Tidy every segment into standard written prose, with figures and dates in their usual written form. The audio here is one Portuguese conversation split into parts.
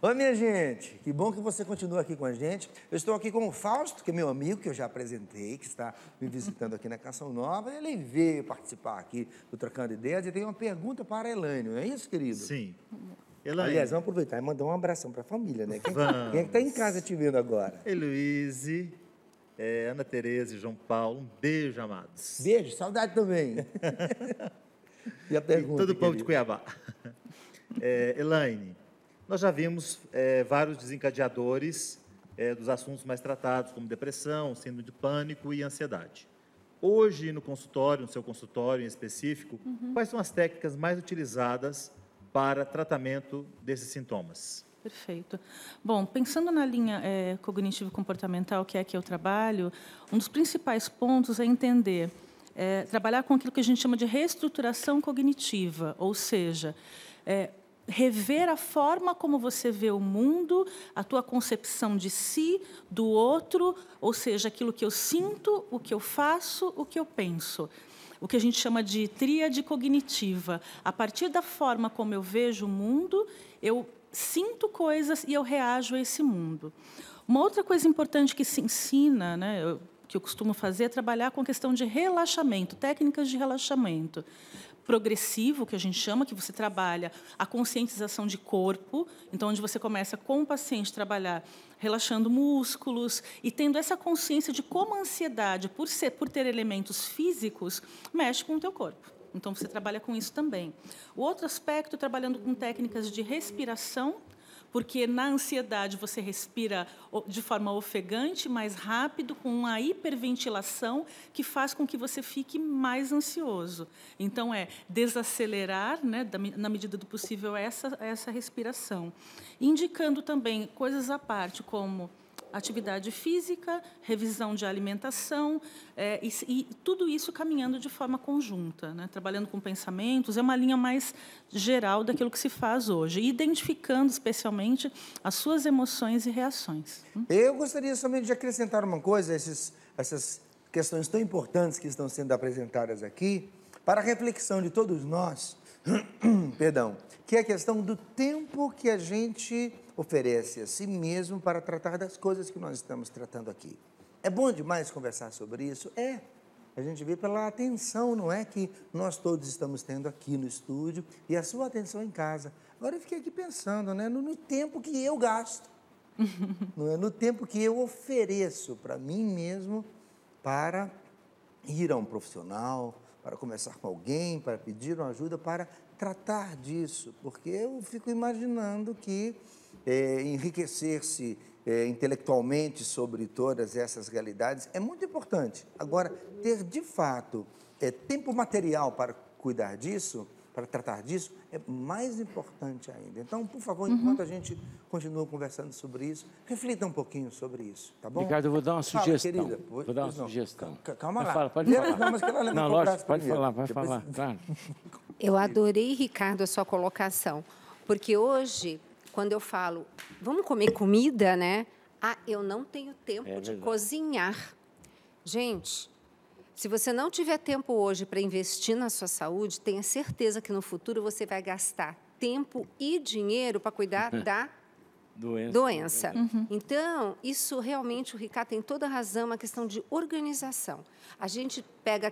Oi, minha gente, que bom que você continua aqui com a gente. Eu estou aqui com o Fausto, que é meu amigo, que eu já apresentei, que está me visitando aqui na Canção Nova. Ele veio participar aqui do Trocando Ideias e tem uma pergunta para a Elaine, não é isso, querido? Sim. Elaine. Aliás, vamos aproveitar e mandar um abração para a família, né? Quem é que está em casa te vendo agora? Heloíse, Ana Tereza e João Paulo, um beijo, amados. Beijo, saudade também. E a pergunta, todo o povo de querido? Cuiabá. Elaine, nós já vimos vários desencadeadores dos assuntos mais tratados, como depressão, síndrome de pânico e ansiedade. Hoje, no consultório, no seu consultório em específico, quais são as técnicas mais utilizadas para tratamento desses sintomas? Perfeito. Bom, pensando na linha cognitivo-comportamental, que é que eu trabalho, um dos principais pontos é entender, trabalhar com aquilo que a gente chama de reestruturação cognitiva, ou seja, rever a forma como você vê o mundo, a tua concepção de si, do outro, ou seja, aquilo que eu sinto, o que eu faço, o que eu penso. O que a gente chama de tríade cognitiva. A partir da forma como eu vejo o mundo, eu sinto coisas e eu reajo a esse mundo. Uma outra coisa importante que se ensina, né, que eu costumo fazer, é trabalhar com a questão de relaxamento, técnicas de relaxamento progressivo, que a gente chama, que você trabalha a conscientização de corpo, então, onde você começa com o paciente a trabalhar relaxando músculos e tendo essa consciência de como a ansiedade, por ter elementos físicos, mexe com o teu corpo. Então, você trabalha com isso também. O outro aspecto, trabalhando com técnicas de respiração, porque na ansiedade você respira de forma ofegante, mais rápido, com uma hiperventilação que faz com que você fique mais ansioso. Então, desacelerar, né, na medida do possível, essa respiração. Indicando também coisas à parte, como atividade física, revisão de alimentação, e tudo isso caminhando de forma conjunta, né? Trabalhando com pensamentos, é uma linha mais geral daquilo que se faz hoje, identificando especialmente as suas emoções e reações. Eu gostaria somente de acrescentar uma coisa, essas questões tão importantes que estão sendo apresentadas aqui, para a reflexão de todos nós, perdão, que é a questão do tempo que a gente oferece a si mesmo para tratar das coisas que nós estamos tratando aqui. É bom demais conversar sobre isso? A gente vê pela atenção, não é, que nós todos estamos tendo aqui no estúdio e a sua atenção em casa. Agora eu fiquei aqui pensando, né, no tempo que eu gasto, não é, no tempo que eu ofereço para mim mesmo para ir a um profissional, para conversar com alguém, para pedir uma ajuda, para tratar disso, porque eu fico imaginando que enriquecer-se intelectualmente sobre todas essas realidades é muito importante. Agora, ter de fato tempo material para cuidar disso, para tratar disso, é mais importante ainda. Então, por favor, enquanto a gente continua conversando sobre isso, reflita um pouquinho sobre isso, tá bom? Ricardo, eu vou dar uma sugestão. Querida, Vou dar uma sugestão. Calma lá. Fala, pode falar. Não, mas que ela levantou Não, o lógico, braço pode primeiro. falar, claro. Eu adorei, Ricardo, a sua colocação, porque hoje, quando eu falo, vamos comer comida, né? Eu não tenho tempo de cozinhar. Gente, se você não tiver tempo hoje para investir na sua saúde, tenha certeza que no futuro você vai gastar tempo e dinheiro para cuidar da doença. Então, isso realmente, o Ricardo tem toda a razão, é uma questão de organização. A gente pega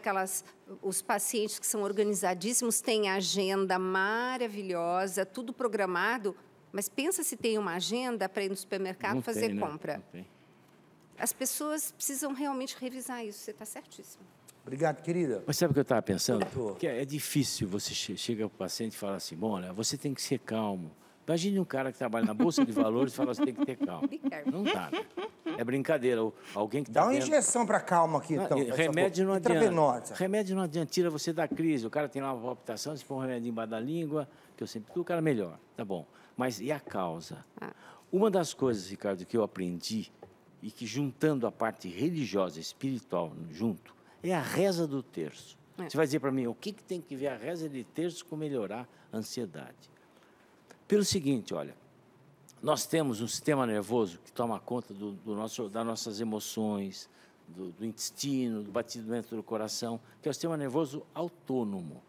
os pacientes que são organizadíssimos, têm agenda maravilhosa, tudo programado, mas pensa se tem uma agenda para ir no supermercado Não fazer tem, né? compra. Não tem. As pessoas precisam realmente revisar isso, você está certíssimo. Obrigado, querida. Mas sabe o que eu estava pensando? Doutor. Que é difícil você chega para o paciente e fala assim, bom, olha, você tem que ser calmo. Imagine um cara que trabalha na Bolsa de Valores e fala, você tem que ter calma. Não dá, né? É brincadeira. Alguém que Dá uma vendo... injeção para calma aqui, então. Remédio não adianta. Intravenosa. Remédio não adianta, tira você da crise. O cara tem lá uma palpitação, você põe um remédio embaixo da língua, que eu sempre... O cara melhor, tá bom. Mas e a causa? Uma das coisas, Ricardo, que eu aprendi, e que juntando a parte religiosa e espiritual junto, é a reza do terço. Você vai dizer para mim, o que tem que ver a reza de terço com melhorar a ansiedade? Pelo seguinte, olha, nós temos um sistema nervoso que toma conta das nossas emoções, do intestino, do batimento do coração, que é o sistema nervoso autônomo.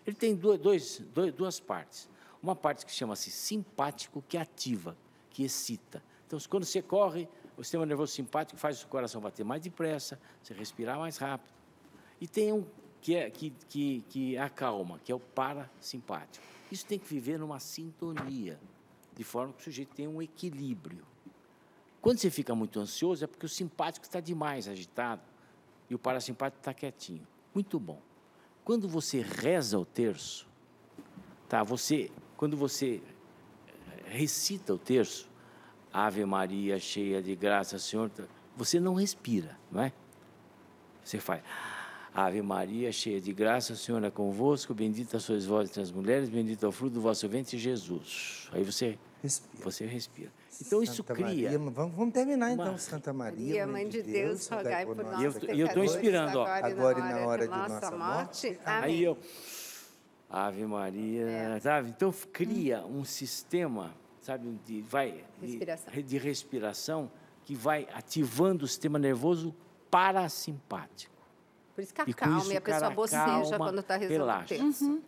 Ele tem duas partes. Uma parte que chama-se simpático, que ativa, que excita. Então, quando você corre, o sistema nervoso simpático faz o coração bater mais depressa, você respirar mais rápido. E tem um que acalma, que é o parasimpático. Isso tem que viver numa sintonia, de forma que o sujeito tenha um equilíbrio. Quando você fica muito ansioso, é porque o simpático está demais agitado e o parasimpático está quietinho. Muito bom. Quando você reza o terço, tá? Quando você recita o terço, Ave Maria, cheia de graça, Senhor, você não respira, não é? Você faz, Ave Maria, cheia de graça, o Senhor é convosco, bendita sois vós entre as mulheres, bendito é o fruto do vosso ventre, Jesus. Aí você respira. Então, isso Santa cria... Maria, vamos terminar, então. Santa Maria, Mãe de Deus, rogai por nós, E eu estou inspirando, ó. Agora e na hora de nossa morte. Aí eu... Ave Maria, sabe? Então, cria um sistema, sabe, de respiração que vai ativando o sistema nervoso parasimpático. Por isso que acalma e a pessoa boceja quando está rezando o terço.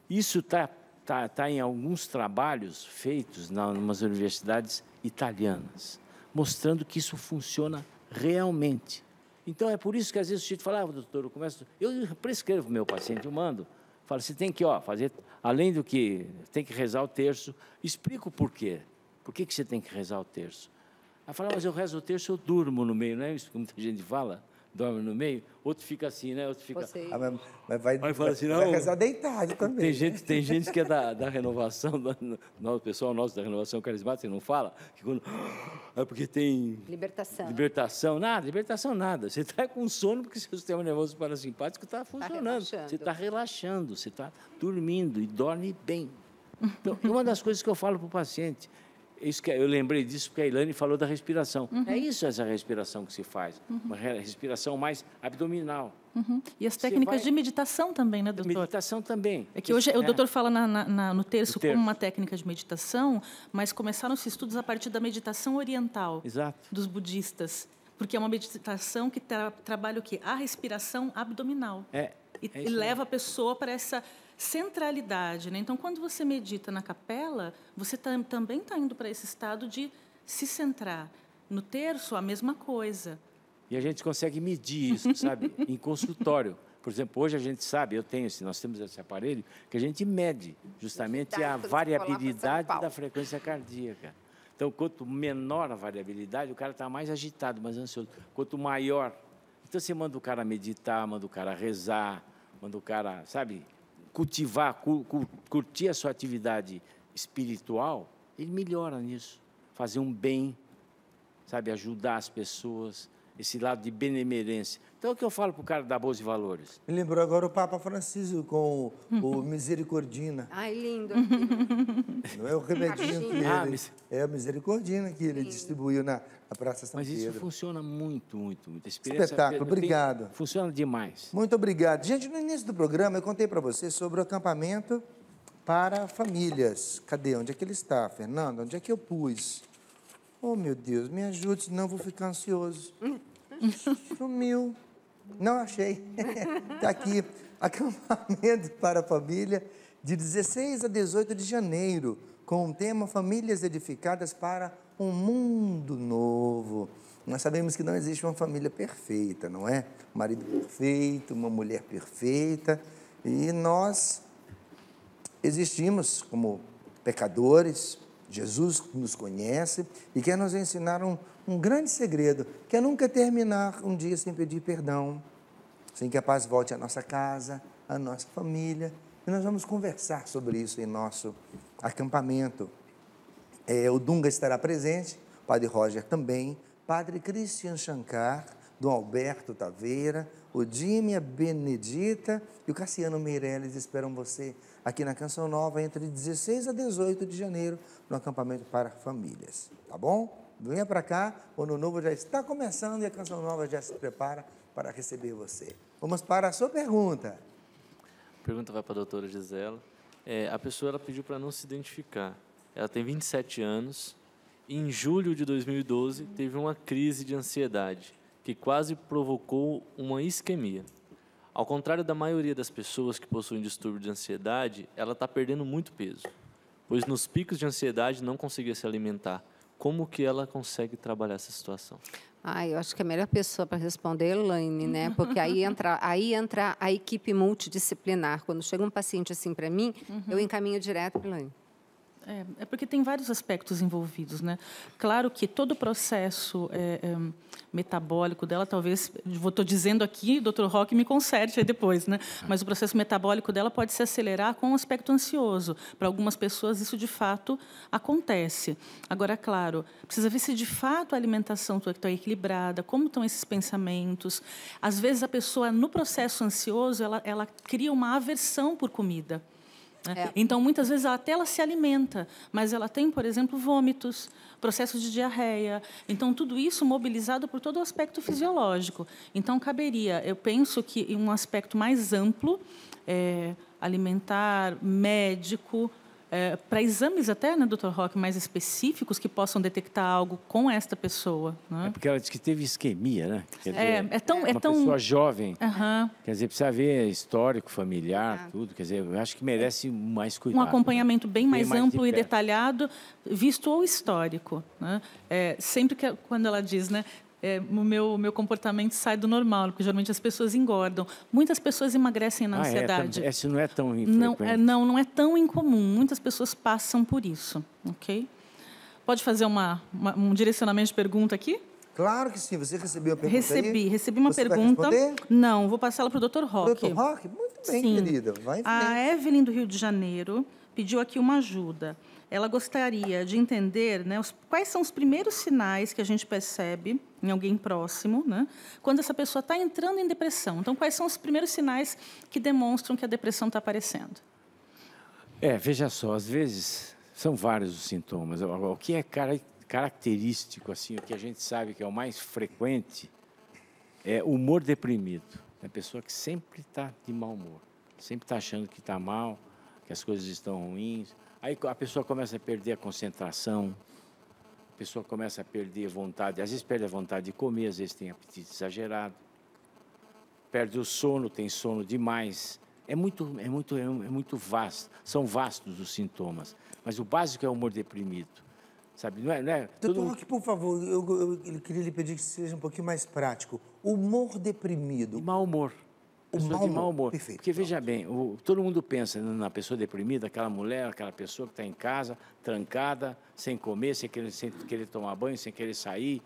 Isso está em alguns trabalhos feitos em umas universidades italianas, mostrando que isso funciona realmente. Então, é por isso que às vezes o sujeito fala, doutor, eu prescrevo para o meu paciente, eu mando, falo, você tem que fazer, além do que tem que rezar o terço, explico o porquê. Por que você tem que rezar o terço? Aí fala, mas eu rezo o terço, eu durmo no meio, não é isso que muita gente fala? Dorme no meio, outro fica assim, né? Outro fica... Mas vai assim, não, vai rezar deitado também. Tem gente que é da renovação, o pessoal nosso da renovação carismática não fala, que quando, é porque tem... Libertação, nada. Você está com sono porque seu sistema nervoso parasimpático está funcionando. Você está relaxando, você está dormindo e dorme bem. Então, uma das coisas que eu falo para o paciente, eu lembrei disso porque a Ilane falou da respiração. É isso, essa respiração que se faz. Uma respiração mais abdominal. E as técnicas de meditação também, né, doutor? Meditação também. É que hoje o doutor fala no terço como uma técnica de meditação, mas começaram-se estudos a partir da meditação oriental. Exato. Dos budistas. Porque é uma meditação que trabalha o quê? A respiração abdominal. E leva a pessoa para essa centralidade, né? Então, quando você medita na capela, você também está indo para esse estado de se centrar. No terço, a mesma coisa. E a gente consegue medir isso, sabe? Em consultório. Por exemplo, hoje a gente sabe, nós temos esse aparelho, que a gente mede justamente a variabilidade da frequência cardíaca. Então, quanto menor a variabilidade, o cara está mais agitado, mais ansioso. Quanto maior... Então, você manda o cara meditar, manda o cara rezar, manda o cara, sabe... cultivar, curtir a sua atividade espiritual, ele melhora nisso. Fazer um bem, sabe, ajudar as pessoas, esse lado de benemerência. Então, é o que eu falo para o cara da Bolsa de Valores. Me lembrou agora o Papa Francisco com o Misericordina. Ai, lindo. Não é o remedinho que ele... É a Misericordina que ele distribuiu na Praça São Pedro. Mas isso funciona muito, muito, muito. Espetáculo, obrigado. Funciona demais. Muito obrigado. Gente, no início do programa eu contei para vocês sobre o acampamento para famílias. Cadê? Onde é que ele está, Fernando? Onde é que eu pus? Oh, meu Deus, me ajude, senão eu vou ficar ansioso. Sumiu. Não achei. Está aqui. Acampamento para a família de 16 a 18 de janeiro, com o tema Famílias Edificadas para um Mundo Novo. Nós sabemos que não existe uma família perfeita, não é? Um marido perfeito, uma mulher perfeita. E nós existimos como pecadores. Jesus nos conhece e quer nos ensinar um grande segredo, que é nunca terminar um dia sem pedir perdão, sem que a paz volte à nossa casa, à nossa família. E nós vamos conversar sobre isso em nosso acampamento. O Dunga estará presente, o Padre Roger também, Padre Christian Shankar, Dom Alberto Taveira, o Dímia Benedita e o Cassiano Meirelles esperam você aqui na Canção Nova entre 16 a 18 de janeiro, no acampamento para famílias. Tá bom? Venha para cá, o Ano Novo já está começando e a Canção Nova já se prepara para receber você. Vamos para a sua pergunta. A pergunta vai para a doutora Gisela. A pessoa pediu para não se identificar. Ela tem 27 anos e em julho de 2012 teve uma crise de ansiedade que quase provocou uma isquemia. Ao contrário da maioria das pessoas que possuem distúrbio de ansiedade, ela está perdendo muito peso. pois nos picos de ansiedade não conseguia se alimentar. Como que ela consegue trabalhar essa situação? Eu acho que a melhor pessoa para responder é a Elaine, né? Porque aí entra a equipe multidisciplinar. Quando chega um paciente assim para mim, eu encaminho direto para a Elaine. É porque tem vários aspectos envolvidos, né? Claro que todo o processo metabólico dela, talvez, estou dizendo aqui, o Dr. Roque me conserte aí depois, né? Mas o processo metabólico dela pode se acelerar com o aspecto ansioso. Para algumas pessoas, isso de fato acontece. Agora, claro, precisa ver se de fato a alimentação está equilibrada, como estão esses pensamentos. Às vezes, a pessoa, no processo ansioso, ela cria uma aversão por comida. Então, muitas vezes, até ela se alimenta, mas ela tem, por exemplo, vômitos, processos de diarreia. Então, tudo isso mobilizado por todo o aspecto fisiológico. Então, caberia, eu penso que em um aspecto mais amplo, alimentar, médico, para exames até, né, Dr. Roque, mais específicos que possam detectar algo com esta pessoa. Né? É porque ela disse que teve isquemia, né? Quer dizer, uma pessoa jovem. Uhum. Quer dizer, precisa ver histórico, familiar, tudo. Quer dizer, eu acho que merece mais cuidado. Um acompanhamento bem mais amplo e de detalhado, visto o histórico. Né? Sempre que, quando ela diz, né, o meu comportamento sai do normal, porque geralmente as pessoas engordam. Muitas pessoas emagrecem na ansiedade. Isso não é tão infrequente. Não é tão incomum. Muitas pessoas passam por isso. Ok? Pode fazer um direcionamento de pergunta aqui? Claro que sim. Você recebeu a pergunta aí? Recebi uma pergunta. Vai responder? Não, vou passá-la para o Dr. Roque. Dr. Roque? Muito bem, Sim. querida. Vai em frente. A Evelyn, do Rio de Janeiro, pediu aqui uma ajuda. Ela gostaria de entender, né, quais são os primeiros sinais que a gente percebe em alguém próximo, né, quando essa pessoa está entrando em depressão. Então, quais são os primeiros sinais que demonstram que a depressão está aparecendo? Veja só, às vezes são vários os sintomas. O que é característico, assim, o que a gente sabe que é o mais frequente, é o humor deprimido. É a pessoa que sempre está de mau humor, sempre está achando que está mal, que as coisas estão ruins. Aí a pessoa começa a perder a concentração, a pessoa começa a perder a vontade, às vezes perde a vontade de comer, às vezes tem apetite exagerado, perde o sono, tem sono demais. É muito vasto, são vastos os sintomas, mas o básico é o humor deprimido, sabe? Não é Doutor Roque, por favor, eu queria lhe pedir que seja um pouquinho mais prático. Humor deprimido. De mau humor. Pessoa de mau humor. Perfeito. Porque, veja bem, todo mundo pensa na pessoa deprimida, aquela mulher, aquela pessoa que está em casa, trancada, sem comer, sem querer tomar banho, sem querer sair.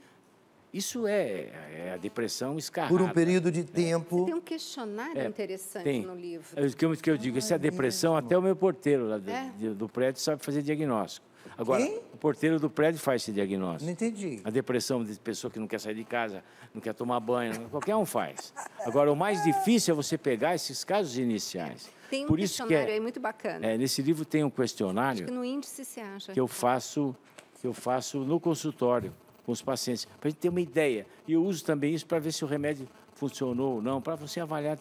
Isso é a depressão escarrada. Por um período de tempo. Tem um questionário interessante no livro. O que eu digo, essa depressão, até o meu porteiro lá do prédio sabe fazer diagnóstico. Agora, Quem? o porteiro do prédio faz esse diagnóstico. Não entendi. A depressão de pessoa que não quer sair de casa, não quer tomar banho, qualquer um faz. Agora, o mais difícil é você pegar esses casos iniciais. Tem um Por isso questionário aí muito bacana. Nesse livro tem um questionário Acho que no índice se acha. que eu faço no consultório com os pacientes, para a gente ter uma ideia. E eu uso também isso para ver se o remédio funcionou ou não, para você avaliar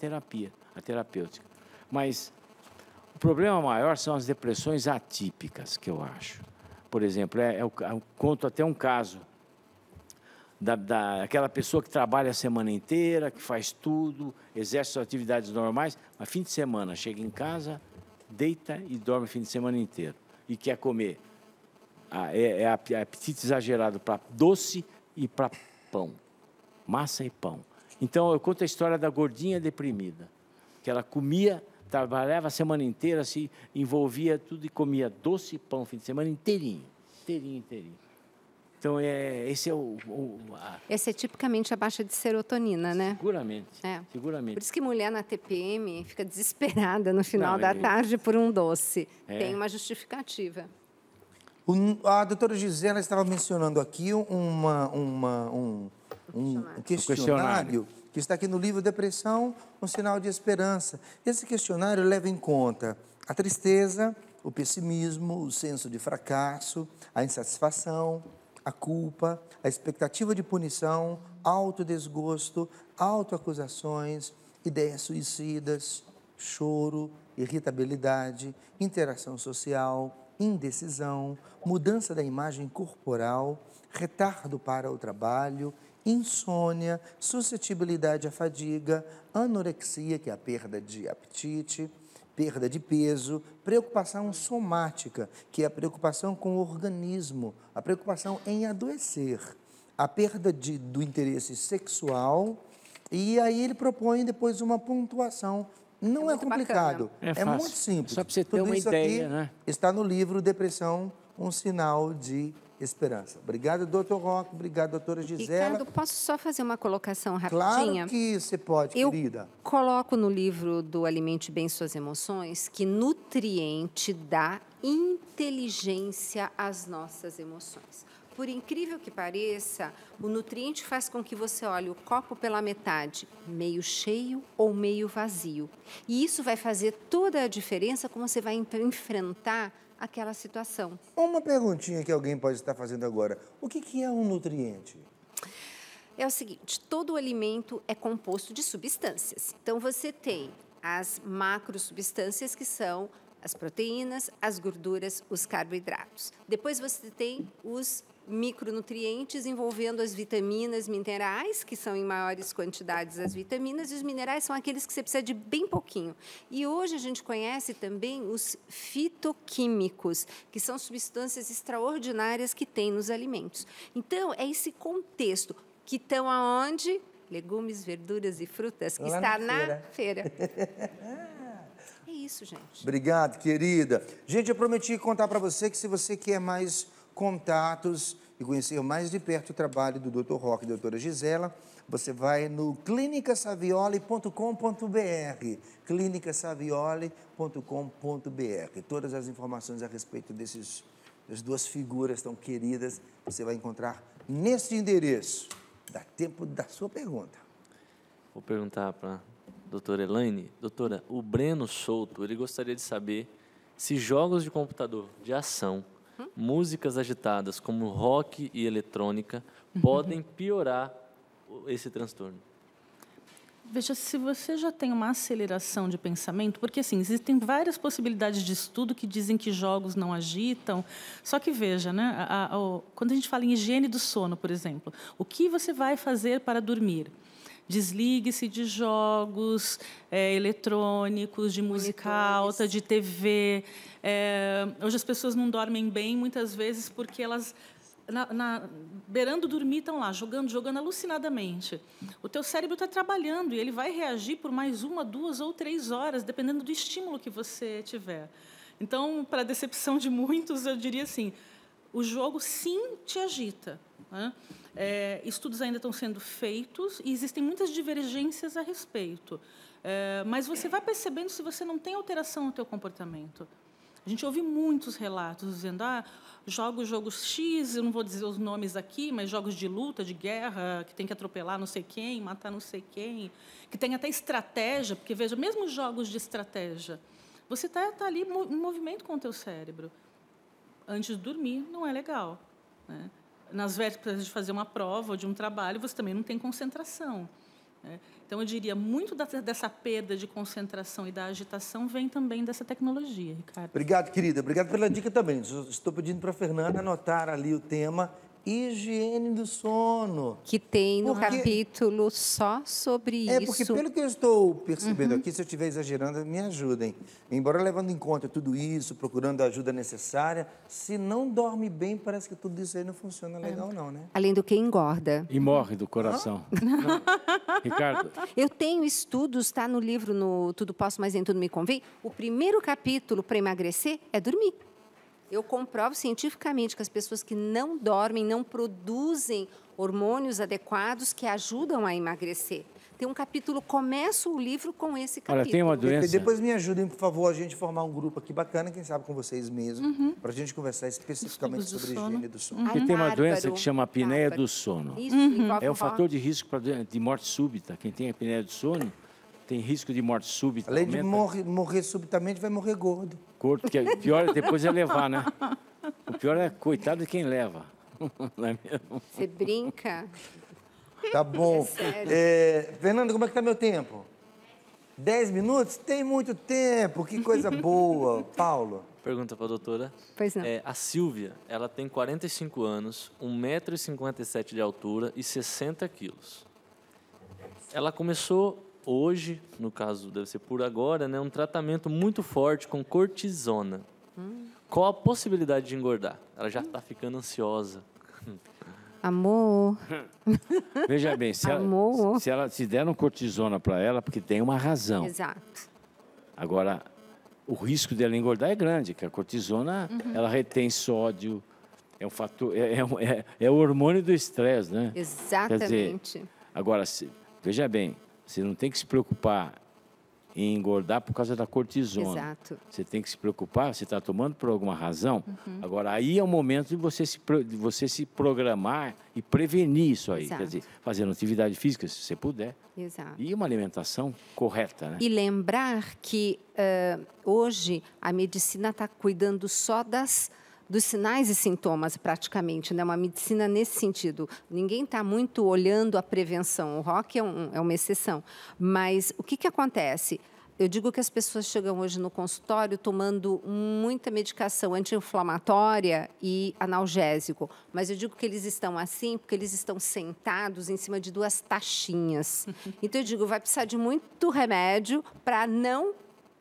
a terapêutica. Mas o problema maior são as depressões atípicas, que eu acho. Por exemplo, eu conto até um caso daquela pessoa que trabalha a semana inteira, que faz tudo, exerce suas atividades normais, mas fim de semana chega em casa, deita e dorme o fim de semana inteiro. E quer comer. É apetite exagerado para doce e para pão. Massa e pão. Então, eu conto a história da gordinha deprimida, que ela comia, trabalhava a semana inteira, se envolvia tudo e comia doce e pão o fim de semana inteirinho. Então, esse é Esse é tipicamente a baixa de serotonina, né? Seguramente. Por isso que mulher na TPM fica desesperada no final da tarde por um doce. Tem uma justificativa. A doutora Gisela estava mencionando aqui um questionário que está aqui no livro Depressão, um sinal de esperança. Esse questionário leva em conta a tristeza, o pessimismo, o senso de fracasso, a insatisfação, a culpa, a expectativa de punição, autodesgosto, autoacusações, ideias suicidas, choro, irritabilidade, interação social, indecisão, mudança da imagem corporal, retardo para o trabalho, insônia, suscetibilidade à fadiga, anorexia, que é a perda de apetite, perda de peso, preocupação somática, que é a preocupação com o organismo, a preocupação em adoecer, a perda do interesse sexual, e aí ele propõe depois uma pontuação. Não é complicado, é muito simples. Só para você ter Tudo uma isso ideia, aqui né? está no livro Depressão, um sinal de esperança. Obrigado, doutor Roque. Obrigado, doutora Gisela. Ricardo, posso só fazer uma colocação Claro rapidinha? que você pode, querida. Eu coloco no livro do Alimente Bem Suas Emoções que nutriente dá inteligência às nossas emoções. Por incrível que pareça, o nutriente faz com que você olhe o copo pela metade, meio cheio ou meio vazio. E isso vai fazer toda a diferença como você vai enfrentar aquela situação. Uma perguntinha que alguém pode estar fazendo agora. O que é um nutriente? É o seguinte, todo alimento é composto de substâncias. Então, você tem as macrosubstâncias, que são as proteínas, as gorduras, os carboidratos. Depois, você tem os micronutrientes envolvendo as vitaminas, minerais, que são em maiores quantidades as vitaminas, e os minerais são aqueles que você precisa de bem pouquinho. E hoje a gente conhece também os fitoquímicos, que são substâncias extraordinárias que tem nos alimentos. Então, é esse contexto que estão aonde? Legumes, verduras e frutas, que Lá está na na feira. É isso, gente. Obrigado, querida. Gente, eu prometi contar para você que se você quer mais contatos e conhecer mais de perto o trabalho do Dr. Roque e da doutora Gisela, você vai no clinicasavioli.com.br, clinicasavioli.com.br. Todas as informações a respeito das duas figuras tão queridas, você vai encontrar nesse endereço. Dá tempo da sua pergunta. Vou perguntar para a doutora Elaine. Doutora, o Breno Souto, ele gostaria de saber se jogos de computador de ação, músicas agitadas como rock e eletrônica podem piorar esse transtorno. Veja, se você já tem uma aceleração de pensamento, porque assim, existem várias possibilidades de estudo que dizem que jogos não agitam, só que veja, né, quando a gente fala em higiene do sono, por exemplo, o que você vai fazer para dormir? Desligue-se de jogos eletrônicos, de música alta, de TV. Hoje as pessoas não dormem bem, muitas vezes, porque elas, beirando dormir, estão lá, jogando alucinadamente. O teu cérebro está trabalhando e ele vai reagir por mais 1, 2 ou 3 horas, dependendo do estímulo que você tiver. Então, para a decepção de muitos, eu diria assim, o jogo, sim, te agita, né? Estudos ainda estão sendo feitos e existem muitas divergências a respeito. Mas você vai percebendo se você não tem alteração no teu comportamento. A gente ouve muitos relatos dizendo, jogos X, eu não vou dizer os nomes aqui, mas jogos de luta, de guerra, que tem que atropelar não sei quem, matar não sei quem, que tem até estratégia, porque, veja, mesmo jogos de estratégia, você está ali em movimento com o teu cérebro. Antes de dormir, não é legal, né? Nas vésperas de fazer uma prova ou de um trabalho, você também não tem concentração, né? Então, eu diria, muito dessa perda de concentração e da agitação vem também dessa tecnologia, Ricardo. Obrigado, querida. Obrigado pela dica também. Estou pedindo para a Fernanda anotar ali o tema higiene do sono. Que tem no capítulo só sobre isso. Porque pelo que eu estou percebendo aqui, se eu estiver exagerando, me ajudem. Embora levando em conta tudo isso, procurando a ajuda necessária, se não dorme bem, parece que tudo isso aí não funciona legal, não, né? Além do que engorda. E morre do coração. Ricardo. Eu tenho estudos, está no livro, no Tudo Posso, Mas Nem Tudo Me Convém. O primeiro capítulo para emagrecer é dormir. Eu comprovo cientificamente que as pessoas que não dormem, não produzem hormônios adequados que ajudam a emagrecer. Tem um capítulo, começo o livro com esse capítulo. Olha, tem uma doença... Depois me ajudem, por favor, a gente formar um grupo aqui bacana, quem sabe com vocês mesmos, para a gente conversar especificamente sobre a higiene do sono. Porque tem uma doença que chama apneia do sono. Isso, envolve É um fator de risco de morte súbita. Quem tem apneia do sono tem risco de morte súbita. Além de morrer subitamente, vai morrer gordo. Porque o pior depois é levar, né? O pior é, coitado de quem leva. Não é mesmo? Você brinca? Tá bom. sério. Fernando, como é que está meu tempo? 10 minutos? Tem muito tempo, que coisa boa. Paulo? Pergunta para a doutora. Pois não. A Silvia, ela tem 45 anos, 1,57 m de altura e 60 quilos. Ela começou hoje, no caso deve ser por agora, né, um tratamento muito forte com cortisona. Qual a possibilidade de engordar? Ela já está ficando ansiosa. Amor. Veja bem, se deram cortisona para ela, porque tem uma razão. Exato. Agora, o risco dela engordar é grande, que a cortisona, ela retém sódio, é um fator, é o hormônio do estresse, né? Exatamente. Quer dizer, agora, veja bem, você não tem que se preocupar em engordar por causa da cortisona. Exato. Você tem que se preocupar, você está tomando por alguma razão. Agora, aí é o momento de você se programar e prevenir isso aí. Exato. Quer dizer, fazendo atividade física, se você puder. Exato. E uma alimentação correta, né? E lembrar que hoje a medicina está cuidando só dos sinais e sintomas, praticamente, né? Uma medicina nesse sentido. Ninguém está muito olhando a prevenção. O rock é uma exceção. Mas o que acontece? Eu digo que as pessoas chegam hoje no consultório tomando muita medicação anti-inflamatória e analgésico. Mas eu digo que eles estão assim porque eles estão sentados em cima de 2 taxinhas. Então, eu digo, vai precisar de muito remédio para não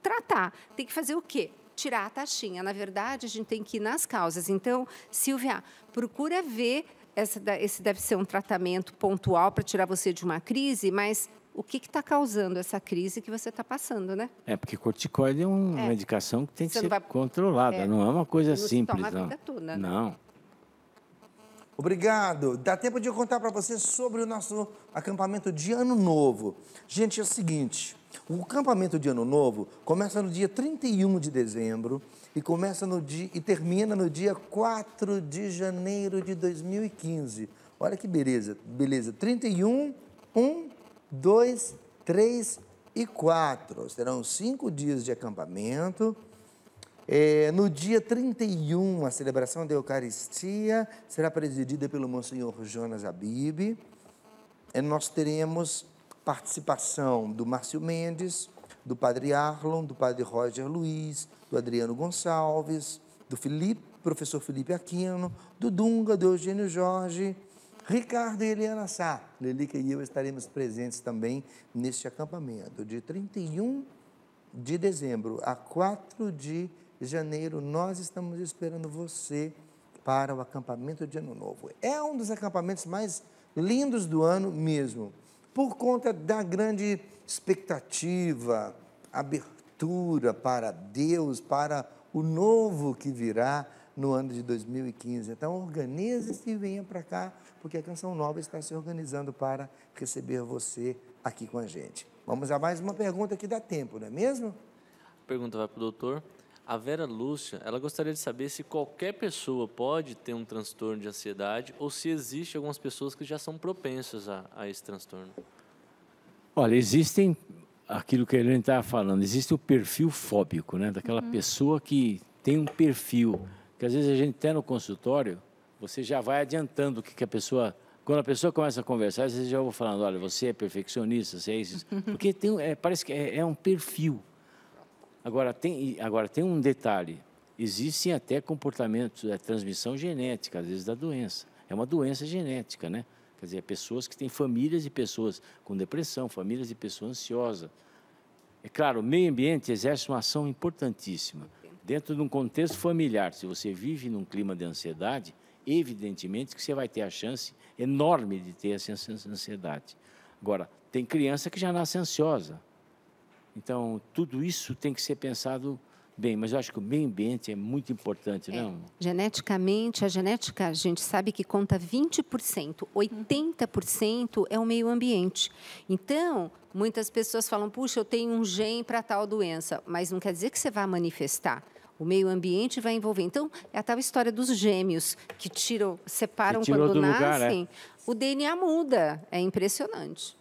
tratar. Tem que fazer o quê? Tirar a taxinha. Na verdade, a gente tem que ir nas causas. Então, Silvia, procura ver, esse deve ser um tratamento pontual para tirar você de uma crise, mas o que está causando essa crise que você está passando, né? Porque corticoide é uma medicação que tem que ser controlada, não é uma coisa simples. Toma a não. vida toda, né? Não. Obrigado. Dá tempo de eu contar para você sobre o nosso acampamento de Ano Novo. Gente, é o seguinte, o acampamento de Ano Novo começa no dia 31 de dezembro e termina no dia 4 de janeiro de 2015. Olha que beleza, 31, 1, 2, 3 e 4. Serão 5 dias de acampamento. No dia 31, a celebração da Eucaristia será presidida pelo Monsenhor Jonas Abib. Nós teremos participação do Márcio Mendes, do Padre Arlon, do Padre Roger Luiz, do Adriano Gonçalves, do professor Felipe Aquino, do Dunga, do Eugênio Jorge, Ricardo e Eliana Sá. Lelica e eu estaremos presentes também neste acampamento. De 31 de dezembro a 4 de janeiro, nós estamos esperando você para o acampamento de Ano Novo. É um dos acampamentos mais lindos do ano mesmo, por conta da grande expectativa, abertura para Deus, para o novo que virá no ano de 2015. Então, organize-se e venha para cá, porque a Canção Nova está se organizando para receber você aqui com a gente. Vamos a mais uma pergunta que dá tempo, não é mesmo? A pergunta vai para o doutor. A Vera Lúcia, ela gostaria de saber se qualquer pessoa pode ter um transtorno de ansiedade ou se existe algumas pessoas que já são propensas a esse transtorno. Olha, existem, aquilo que a Helene estava falando, existe o perfil fóbico, né? Daquela pessoa que tem um perfil, que às vezes a gente até no consultório, você já vai adiantando o que a pessoa... Quando a pessoa começa a conversar, às vezes já vou falando, olha, você é perfeccionista, você é isso. Porque parece que é um perfil. Agora tem um detalhe, existem até comportamentos, transmissão genética, às vezes, da doença. É uma doença genética, né? Quer dizer, pessoas que têm famílias e pessoas com depressão, famílias e pessoas ansiosas. É claro, o meio ambiente exerce uma ação importantíssima. Dentro de um contexto familiar, se você vive num clima de ansiedade, evidentemente que você vai ter a chance enorme de ter essa ansiedade. Agora, tem criança que já nasce ansiosa. Então, tudo isso tem que ser pensado bem, mas eu acho que o meio ambiente é muito importante, não? Geneticamente, a genética, a gente sabe que conta 20%, 80% é o meio ambiente. Então, muitas pessoas falam, puxa, eu tenho um gene para tal doença, mas não quer dizer que você vai manifestar. O meio ambiente vai envolver. Então, é a tal história dos gêmeos, que separam quando nascem, o DNA muda, é impressionante.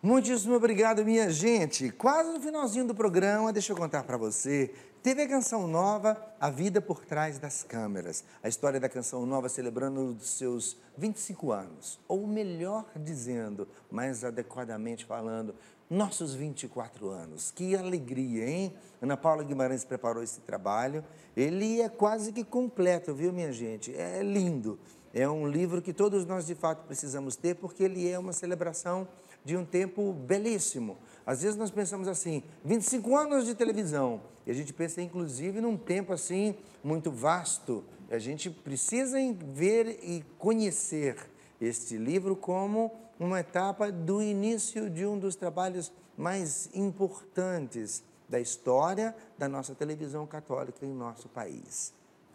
Muitíssimo obrigado, minha gente. Quase no finalzinho do programa, deixa eu contar para você. Teve a Canção Nova, A Vida por Trás das Câmeras. A história da Canção Nova celebrando os seus 25 anos. Ou melhor dizendo, mais adequadamente falando, nossos 24 anos. Que alegria, hein? Ana Paula Guimarães preparou esse trabalho. Ele é quase que completo, viu, minha gente? É lindo. É um livro que todos nós, de fato, precisamos ter, porque ele é uma celebração de um tempo belíssimo. Às vezes nós pensamos assim, 25 anos de televisão, e a gente pensa inclusive num tempo assim muito vasto. A gente precisa ver e conhecer este livro como uma etapa do início de um dos trabalhos mais importantes da história da nossa televisão católica em nosso país.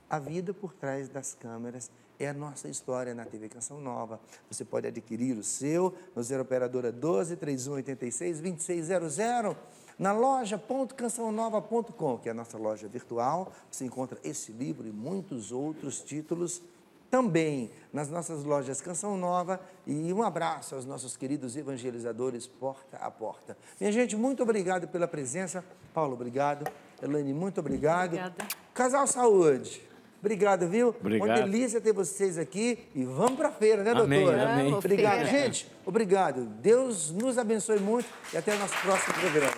A vida por trás das câmeras é a nossa história na TV Canção Nova. Você pode adquirir o seu no 0 Operadora 12 31 86 2600, na loja.cançãonova.com, que é a nossa loja virtual. Você encontra esse livro e muitos outros títulos também nas nossas lojas Canção Nova. E um abraço aos nossos queridos evangelizadores porta a porta. Minha gente, muito obrigado pela presença. Paulo, obrigado. Elaine, muito obrigado. Obrigada. Casal Saúde. Obrigado, viu? Obrigado. Uma delícia ter vocês aqui e vamos para a feira, né, doutora? Amém, amém. Obrigado, Feira. gente. Obrigado. Deus nos abençoe muito e até o nosso próximo programa.